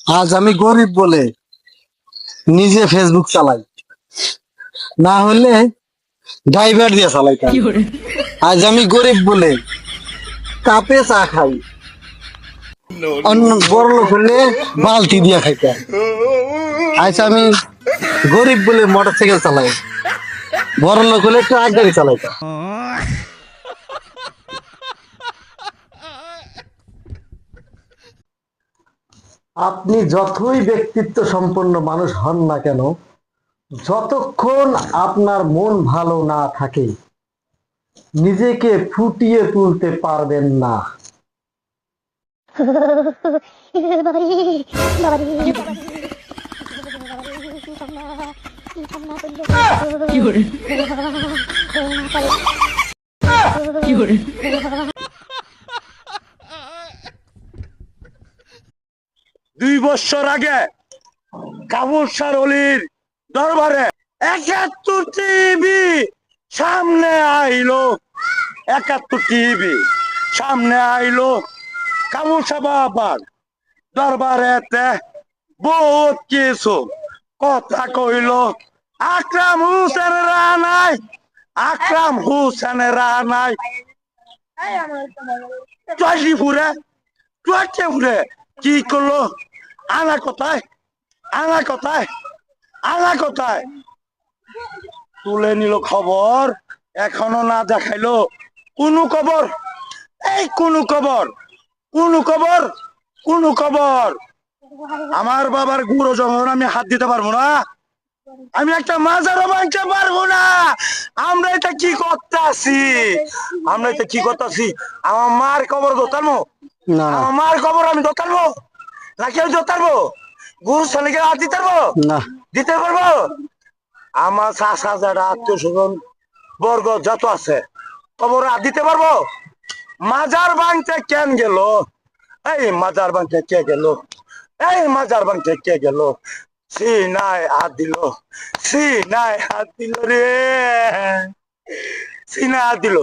আজ আমি গরিব বলে নিজে ফেসবুক চালাই, না হলে ড্রাইভার দিয়ে চালাইতাম। আজ আমি গরিব বলে কাপে চা খাই, অন্য বড় লোক হলে বালতি দিয়ে খাইতাম। আজ আমি গরিব বলে মোটর সাইকেল চালাই, বড় লোক হলে ট্রাক গাড়ি চালাইতাম। আপনি যতই ব্যক্তিত্ব সম্পন্ন মানুষ হন না কেন, যতক্ষণ আপনার মন ভালো না থাকে, নিজেকে ফুটিয়ে তুলতে পারবেন না। দুই বছর আগে কাবুসার অলির দরবারে 71 টিভি সামনে আইলো, 71 টিভি সামনে আইলো। কাবুসা বাবার দরবারেতে বহুত কিছু কথা কইলো। আকরাম হোসেন রানাই, আকরাম হোসেন রানাই চয়টি ফুরে ফুরে কি করলো? আনা কোথায়, আনা কোথায়, আনা কোথায়? তুলে নিল খবর, এখনো না দেখাইলো কোনো খবর। এই কোন খবর, কোন খবর, কোন খবর? আমার বাবার গুঁড়ো যখন আমি হাত দিতে পারবো না, আমি একটা মাজারও ভাঙতে পারবো না। আমরা এটা কি করতেছি? আমরা এটা কি করতেছি? আমার মার কবর দোতালবো, না আমার মার কবর আমি দোতালবো নাকি আমি দোতালবো? গুরু সালিকে হাত দিতে পারবো, না, দিতে পারবো? আমার চাষা যারা আত্মীয় স্বজন বর্গ যত আছে কবর হাত দিতে পারবো? মাজার ভাঙতে কেন গেল? এই মাজার ভাঙতে কে গেল? এই মাজার ভাঙতে কে গেল? সিনায় হাত দিল, সিনায় হাত দিল রে, সিনায় হাত দিল।